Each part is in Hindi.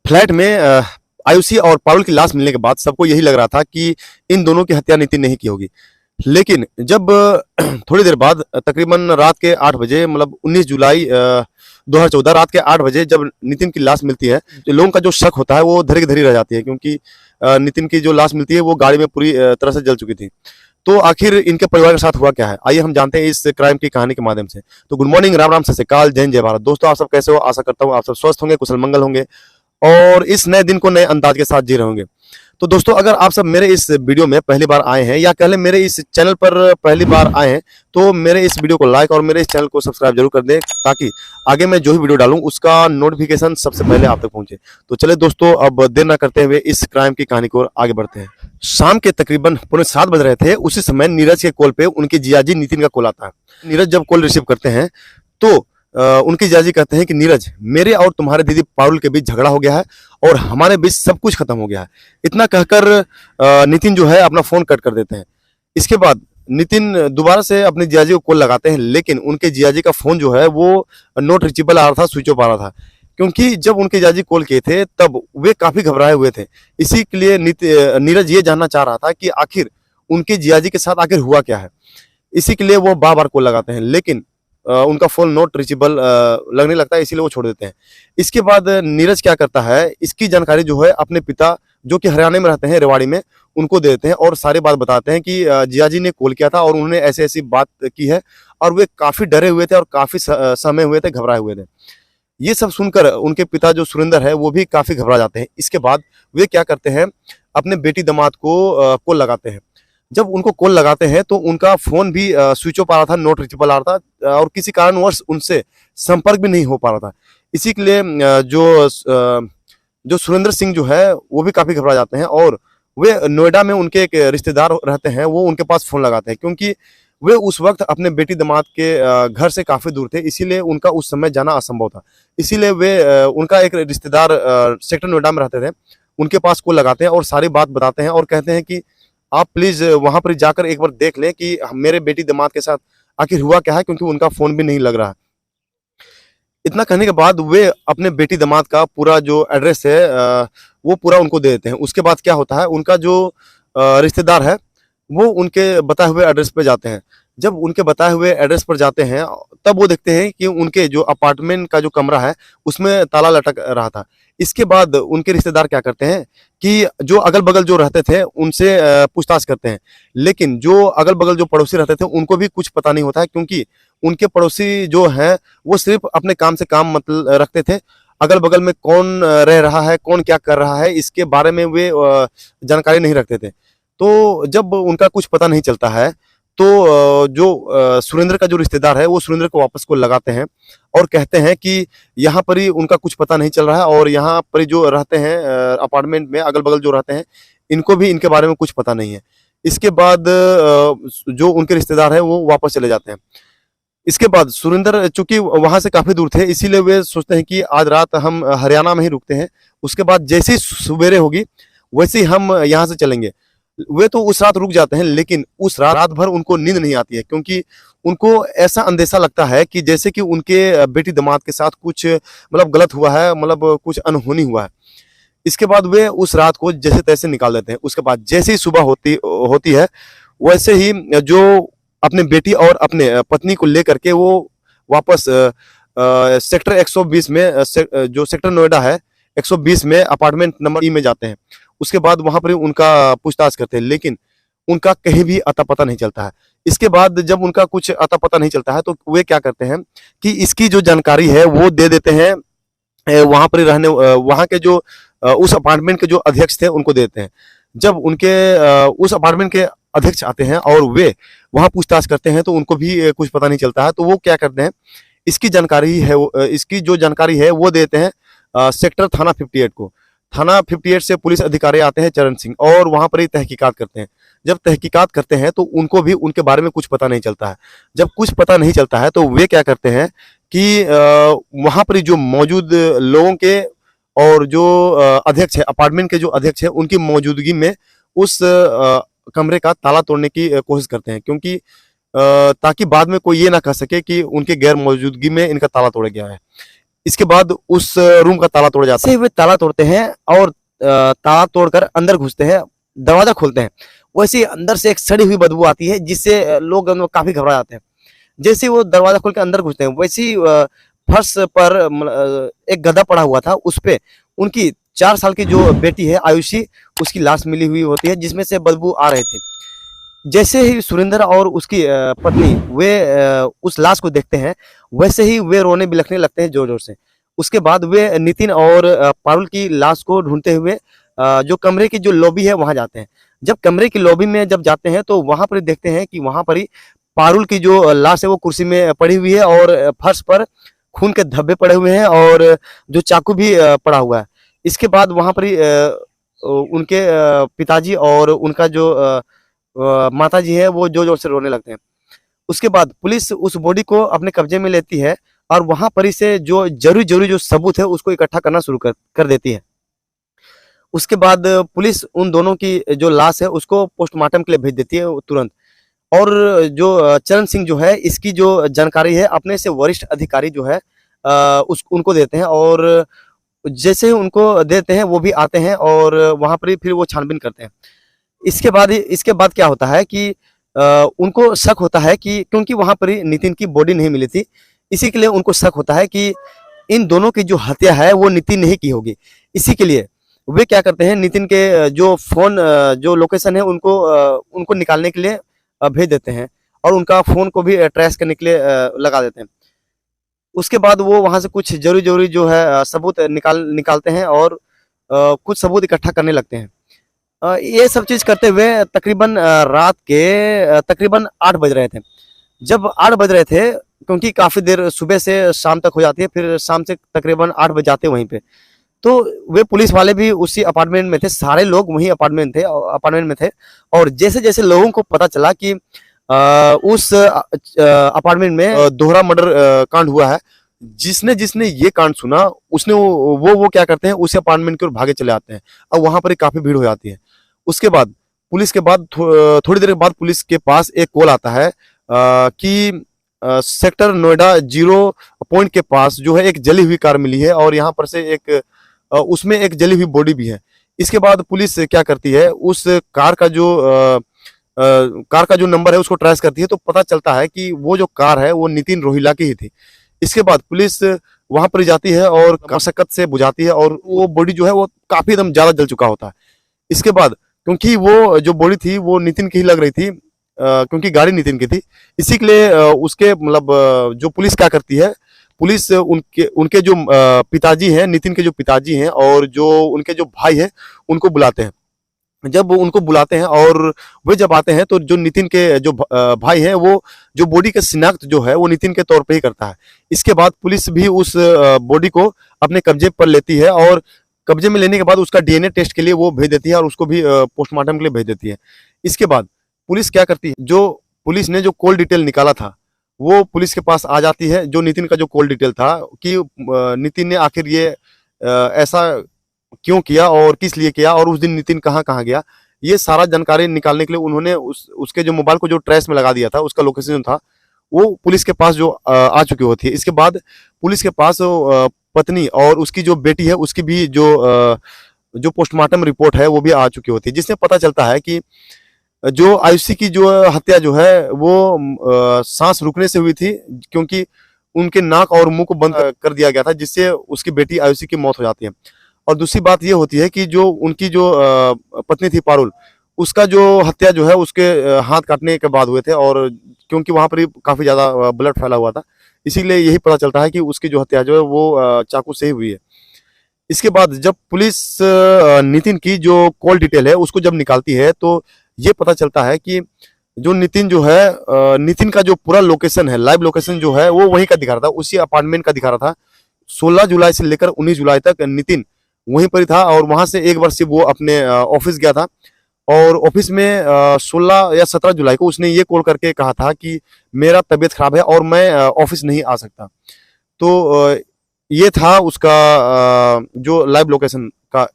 फ्लैट में आयुषी और पारुल की लाश मिलने के बाद सबको यही लग रहा था कि इन दोनों की हत्या नितिन नहीं की होगी। लेकिन जब थोड़ी देर बाद तकरीबन रात के 8 बजे मतलब 19 जुलाई 2014 रात के 8 बजे जब नितिन की लाश मिलती है, तो लोगों का जो शक होता है वो धरी की धरी रह जाती है, क्योंकि नितिन की जो लाश मिलती है वो गाड़ी में पूरी तरह से जल चुकी थी। तो आखिर इनके परिवार के साथ हुआ क्या है, आइए हम जानते हैं इस क्राइम की कहानी के माध्यम से। तो गुड मॉर्निंग, राम राम, सत श्री अकाल, जय हिंद, जय भारत। दोस्तों आप सब कैसे हो? आशा करता हूँ आप सब स्वस्थ होंगे, कुशल मंगल होंगे और इस नए दिन को नए अंदाज के साथ जी रहे होंगे। तो दोस्तों अगर आप सब मेरे इस वीडियो में पहली बार आए हैं या कह लें मेरे इस चैनल पर पहली बार आए हैं, तो मेरे इस वीडियो को लाइक और मेरे इस चैनल को सब्सक्राइब जरूर कर दें, ताकि आगे मैं जो भी वीडियो डालूं उसका नोटिफिकेशन सबसे पहले आप तक पहुंचे। तो चले दोस्तों, अब देर ना करते हुए इस क्राइम की कहानी को आगे बढ़ते हैं। शाम के तकरीबन 6:45 बज रहे थे। उसी समय नीरज के कॉल पे उनके जियाजी नितिन का कॉल आता है। नीरज जब कॉल रिसीव करते हैं तो उनके जियाजी कहते हैं कि नीरज, मेरे और तुम्हारे दीदी पारुल के बीच झगड़ा हो गया है और हमारे बीच सब कुछ खत्म हो गया है। इतना कहकर नितिन जो है अपना फोन कट कर देते हैं। इसके बाद नितिन दोबारा से अपने जियाजी को कॉल लगाते हैं, लेकिन उनके जियाजी का फोन जो है वो नॉट रीचेबल आ रहा था, स्विच ऑफ आ रहा था। क्योंकि जब उनके जियाजी कॉल किए थे तब वे काफी घबराए हुए थे। इसी के लिए नीरज ये जानना चाह रहा था कि आखिर उनके जियाजी के साथ आखिर हुआ क्या है। इसी के लिए वो बार बार कॉल लगाते हैं, लेकिन उनका फोन नॉट रीचेबल लगने लगता है, इसीलिए वो छोड़ देते हैं। इसके बाद नीरज क्या करता है, इसकी जानकारी जो है अपने पिता जो कि हरियाणा में रहते हैं, रेवाड़ी में, उनको दे देते हैं और सारी बात बताते हैं कि जियाजी ने कॉल किया था और उन्होंने ऐसी ऐसी बात की है और वे काफी डरे हुए थे और काफी सहमे हुए थे, घबराए हुए थे। ये सब सुनकर उनके पिता जो सुरेंद्र है वो भी काफी घबरा जाते हैं। इसके बाद वे क्या करते हैं, अपने बेटी दामाद को कॉल लगाते हैं। जब उनको कॉल लगाते हैं तो उनका फोन भी स्विच ऑफ आ रहा था, नॉट रीचेबल आ रहा था और किसी कारणवश उनसे संपर्क भी नहीं हो पा रहा था। इसी के लिए जो सुरेंद्र सिंह जो है वो भी काफी घबरा जाते हैं और वे नोएडा में उनके एक रिश्तेदार रहते हैं, वो उनके पास फोन लगाते हैं, क्योंकि वे उस वक्त अपने बेटी दामाद के घर से काफी दूर थे, इसीलिए उनका उस समय जाना असंभव था। इसीलिए वे उनका एक रिश्तेदार सेक्टर नोएडा में रहते थे, उनके पास कॉल लगाते हैं और सारी बात बताते हैं और कहते हैं कि आप प्लीज वहां पर जाकर एक बार देख लें कि मेरे बेटी दामाद के साथ आखिर हुआ क्या है, क्योंकि उनका फोन भी नहीं लग रहा है। इतना कहने के बाद वे अपने बेटी दामाद का पूरा जो एड्रेस है वो पूरा उनको दे देते हैं। उसके बाद क्या होता है, उनका जो रिश्तेदार है वो उनके बताए हुए एड्रेस पे जाते हैं। जब उनके बताए हुए एड्रेस पर जाते हैं तब वो देखते हैं कि उनके जो अपार्टमेंट का जो कमरा है उसमें ताला लटक रहा था। इसके बाद उनके रिश्तेदार क्या करते हैं कि जो अगल-बगल जो रहते थे उनसे पूछताछ करते हैं। लेकिन जो अगल-बगल जो पड़ोसी रहते थे उनको भी कुछ पता नहीं होता है, क्योंकि उनके पड़ोसी जो हैं वो सिर्फ अपने काम से काम मतलब रखते थे। अगल-बगल में कौन रह रहा है, कौन क्या कर रहा है, इसके बारे में वे जानकारी नहीं रखते थे। तो जब उनका कुछ पता नहीं चलता है तो सुरेंद्र का जो रिश्तेदार है वो सुरेंद्र को वापस को लगाते हैं और कहते हैं कि यहाँ पर ही उनका कुछ पता नहीं चल रहा है और यहाँ पर ही जो रहते हैं अपार्टमेंट में अगल-बगल जो रहते हैं इनको भी इनके बारे में कुछ पता नहीं है। इसके बाद जो उनके रिश्तेदार हैं वो वापस चले जाते हैं। इसके बाद सुरेंद्र चूंकि वहां से काफी दूर थे, इसीलिए वे सोचते हैं कि आज रात हम हरियाणा में ही रुकते हैं, उसके बाद जैसे ही सवेरे होगी वैसे ही हम यहाँ से चलेंगे। वे तो उस रात रुक जाते हैं, लेकिन उस रात भर उनको नींद नहीं आती है, क्योंकि उनको ऐसा अंदेशा लगता है कि जैसे कि उनके बेटी दामाद के साथ कुछ मतलब गलत हुआ है, मतलब कुछ अनहोनी हुआ है। इसके बाद वे उस रात को जैसे तैसे निकाल देते हैं। उसके बाद जैसे ही सुबह होती होती है वैसे ही जो अपने बेटी और अपने पत्नी को लेकर के वो वापस सेक्टर 120 में जो सेक्टर नोएडा है 120 में अपार्टमेंट नंबर ई में जाते हैं। उसके बाद वहां पर उनका पूछताछ करते हैं, लेकिन उनका कहीं भी अता पता नहीं चलता है। इसके बाद जब उनका कुछ अता पता नहीं चलता है तो वे क्या करते हैं कि इसकी जो जानकारी है वो दे देते हैं वहां पर रहने वहां के जो उस अपार्टमेंट के जो अध्यक्ष थे उनको देते हैं। जब उनके उस अपार्टमेंट के अध्यक्ष आते हैं और वे वहां पूछताछ करते हैं तो उनको भी कुछ पता नहीं चलता है। तो वो क्या करते हैं, इसकी जानकारी है इसकी जो जानकारी है वो देते हैं सेक्टर थाना 58 को। थाना 58 से पुलिस अधिकारी आते हैं चरण सिंह और वहां पर ही तहकीकात करते हैं। जब तहकीकात करते हैं तो उनको भी उनके बारे में कुछ पता नहीं चलता है। जब कुछ पता नहीं चलता है तो वे क्या करते हैं कि वहां पर जो मौजूद लोगों के और जो अध्यक्ष है अपार्टमेंट के जो अध्यक्ष है उनकी मौजूदगी में उस कमरे का ताला तोड़ने की कोशिश करते हैं, क्योंकि ताकि बाद में कोई ये ना कह सके कि उनके गैर मौजूदगी में इनका ताला तोड़ा गया है। इसके बाद उस रूम का ताला तोड़ा जाता है। वे ताला तोड़ते हैं और ताला तोड़कर अंदर घुसते हैं, दरवाजा खोलते हैं, वैसे ही अंदर से एक सड़ी हुई बदबू आती है जिससे लोग काफी घबरा जाते हैं। जैसे वो दरवाजा खोल के अंदर घुसते हैं वैसे ही फर्श पर एक गधा पड़ा हुआ था, उस पे उनकी 4 साल की जो बेटी है आयुषी, उसकी लाश मिली हुई होती है जिसमें से बदबू आ रही थी। जैसे ही सुरेंद्र और उसकी पत्नी वे उस लाश को देखते हैं वैसे ही वे रोने बिलखने लगते हैं जोर जोर से। उसके बाद वे नितिन और पारुल की लाश को ढूंढते हुए जो कमरे की जो लॉबी है वहां जाते हैं। जब कमरे की लॉबी में जब जाते हैं तो वहां पर देखते हैं कि वहां पर ही पारुल की जो लाश है वो कुर्सी में पड़ी हुई है और फर्श पर खून के धब्बे पड़े हुए हैं और जो चाकू भी पड़ा हुआ है। इसके बाद वहां पर ही उनके पिताजी और उनका जो माताजी है वो जोर जोर से रोने लगते हैं। उसके बाद पुलिस उस बॉडी को अपने कब्जे में लेती है और वहां पर ही से जो जरूरी जरूरी जो सबूत है उसको इकट्ठा करना शुरू कर देती है। उसके बाद पुलिस उन दोनों की जो लाश है उसको पोस्टमार्टम के लिए भेज देती है तुरंत। और जो चरण सिंह जो है इसकी जो जानकारी है अपने से वरिष्ठ अधिकारी जो है उस उनको देते हैं और जैसे ही उनको देते हैं वो भी आते हैं और वहां पर ही फिर वो छानबीन करते हैं। इसके बाद क्या होता है कि उनको शक होता है कि क्योंकि वहां पर ही नितिन की बॉडी नहीं मिली थी, इसी के लिए उनको शक होता है कि इन दोनों की जो हत्या है वो नितिन ने ही की होगी। इसी के लिए वे क्या करते हैं, नितिन के जो फोन जो लोकेशन है उनको निकालने के लिए भेज देते हैं और उनका फोन को भी ट्रेस करने के लिए लगा देते हैं। उसके बाद वो वहां से कुछ जरूरी जरूरी जो है सबूत निकालते हैं और कुछ सबूत इकट्ठा करने लगते हैं। ये सब चीज करते हुए तकरीबन रात के तकरीबन 8 बज रहे थे। जब 8 बज रहे थे क्योंकि काफी देर सुबह से शाम तक हो जाती है, फिर शाम से तकरीबन 8 बज जाते हैं वहीं पे। तो वे पुलिस वाले भी उसी अपार्टमेंट में थे, सारे लोग वही अपार्टमेंट में थे। और जैसे जैसे लोगों को पता चला कि उस अपार्टमेंट में दोहरा मर्डर कांड हुआ है, जिसने जिसने ये कांड सुना उसने वो क्या करते हैं, उसी अपार्टमेंट की ओर भागे चले आते हैं और वहां पर काफी भीड़ हो जाती है। उसके बाद पुलिस के बाद थोड़ी देर बाद पुलिस के पास एक कॉल आता है कि सेक्टर नोएडा 0 पॉइंट के पास जो है एक जली हुई कार मिली है और यहाँ पर से एक उसमें एक जली हुई बॉडी भी है। इसके बाद पुलिस क्या करती है, उस कार का जो नंबर है उसको ट्रेस करती है, तो पता चलता है कि वो जो कार है वो नितिन रोहिला की ही थी। इसके बाद पुलिस वहां पर जाती है और मशक्कत से बुझाती है और वो बॉडी जो है वो काफी एकदम ज्यादा जल चुका होता है। इसके बाद क्योंकि वो जो बॉडी थी वो नितिन की ही लग रही थी, क्योंकि गाड़ी नितिन की थी, इसी के लिए उसके मतलब जो पुलिस क्या करती है, पुलिस उनके जो पिताजी हैं, नितिन के जो पिताजी हैं और जो उनके जो भाई हैं उनको बुलाते हैं। जब उनको बुलाते हैं और वे जब आते हैं तो जो नितिन के जो भाई हैं वो जो बॉडी का शिनाख्त जो है वो नितिन के तौर पे ही करता है। इसके बाद पुलिस भी उस बॉडी को अपने कब्जे पर लेती है और कब्जे में लेने के बाद उसका डीएनए टेस्ट के लिए वो भेज देती है और उसको भी पोस्टमार्टम के लिए भेज देती है। इसके बाद पुलिस क्या करती है, जो पुलिस ने जो कॉल डिटेल निकाला था वो पुलिस के पास आ जाती है, जो नितिन का जो कॉल डिटेल था कि नितिन ने आखिर ये ऐसा क्यों किया और किस लिए किया और उस दिन नितिन कहाँ कहाँ गया, ये सारा जानकारी निकालने के लिए उन्होंने उसके जो मोबाइल को जो ट्रेस में लगा दिया था, उसका लोकेशन था वो पुलिस के पास जो आ चुकी होती है। इसके बाद पुलिस के पास पत्नी और उसकी जो बेटी है उसकी भी जो पोस्टमार्टम रिपोर्ट है वो भी आ चुकी होती है, जिससे पता चलता है कि जो आयुषी की जो हत्या जो है वो सांस रुकने से हुई थी, क्योंकि उनके नाक और मुंह को बंद कर दिया गया था, जिससे उसकी बेटी आयुषी की मौत हो जाती है। और दूसरी बात ये होती है कि जो उनकी जो पत्नी थी पारुल, उसका जो हत्या जो है उसके हाथ काटने के बाद हुए थे और क्योंकि वहां पर ही काफी ज्यादा ब्लड फैला हुआ था, इसीलिए यही पता चलता है कि उसकी जो हत्या जो है वो चाकू से ही हुई है। इसके बाद जब पुलिस नितिन की जो कॉल डिटेल है उसको जब निकालती है तो ये पता चलता है कि जो नितिन जो है नितिन का जो पूरा लोकेशन है, लाइव लोकेशन जो है वो वहीं का दिखा रहा था, उसी अपार्टमेंट का दिखा रहा था। 16 जुलाई से लेकर 19 जुलाई तक नितिन वहीं पर ही था और वहां से एक बार से वो अपने ऑफिस गया था और ऑफिस में 16 या 17 जुलाई को उसने ये कॉल करके कहा था कि मेरा तबीयत खराब है और मैं ऑफिस नहीं आ सकता। तो ये था उसका जो लाइव लोकेशन का।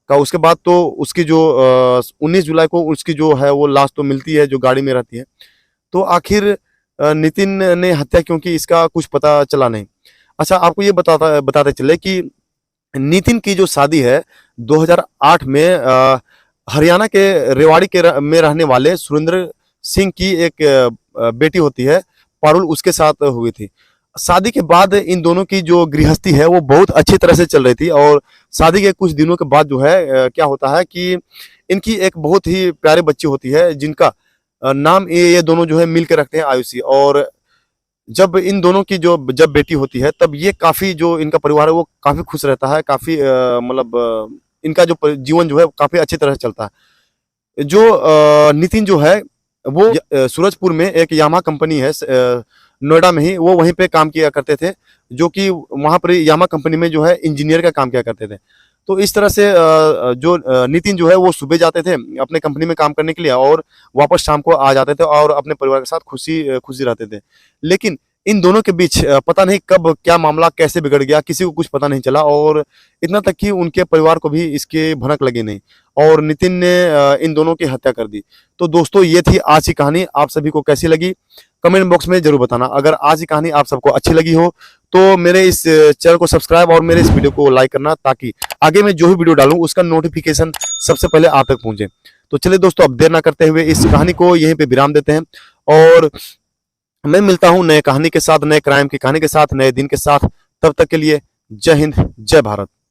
उसके बाद तो उसकी जो 19 जुलाई को उसकी जो है वो लाश तो मिलती है जो गाड़ी में रहती है। तो आखिर नितिन ने हत्या क्यों की इसका कुछ पता चला नहीं। अच्छा, आपको ये बताते चले कि नितिन की जो शादी है 2008 में हरियाणा के रेवाड़ी में रहने वाले सुरेंद्र सिंह की एक बेटी होती है पारुल, उसके साथ हुई थी। शादी के बाद इन दोनों की जो गृहस्थी है वो बहुत अच्छी तरह से चल रही थी, और शादी के कुछ दिनों के बाद जो है क्या होता है कि इनकी एक बहुत ही प्यारी बच्ची होती है, जिनका नाम ये दोनों जो है मिल के रखते हैं आयुषी। और जब इन दोनों की जब बेटी होती है तब ये काफी, जो इनका परिवार है वो काफी खुश रहता है, काफी मतलब इनका जो जीवन जो है काफी अच्छी तरह से चलता है। जो नितिन जो है वो सूरजपुर में एक यामाहा कंपनी है, नोएडा में ही, वो वहीं पे काम किया करते थे, जो कि वहां पर यामाहा कंपनी में जो है इंजीनियर का काम किया करते थे। तो इस तरह से जो नितिन जो है वो सुबह जाते थे अपने कंपनी में काम करने के लिए, और वापस शाम को आ जाते थे और अपने परिवार के साथ खुशी खुशी रहते थे। लेकिन इन दोनों के बीच पता नहीं कब क्या मामला कैसे बिगड़ गया, किसी को कुछ पता नहीं चला, और इतना तक कि उनके परिवार को भी इसके भनक लगी नहीं, और नितिन ने इन दोनों की हत्या कर दी। तो दोस्तों, ये थी आज की कहानी। आप सभी को कैसी लगी कमेंट बॉक्स में जरूर बताना। अगर आज की कहानी आप सबको अच्छी लगी हो तो मेरे इस चैनल को सब्सक्राइब और मेरे इस वीडियो को लाइक करना, ताकि आगे मैं जो भी वीडियो डालूं उसका नोटिफिकेशन सबसे पहले आप तक पहुंचे। तो चलिए दोस्तों, अब देर ना करते हुए इस कहानी को यहीं पे विराम देते हैं, और मैं मिलता हूं नए कहानी के साथ, नए क्राइम की कहानी के साथ, नए दिन के साथ। तब तक के लिए जय हिंद, जय भारत।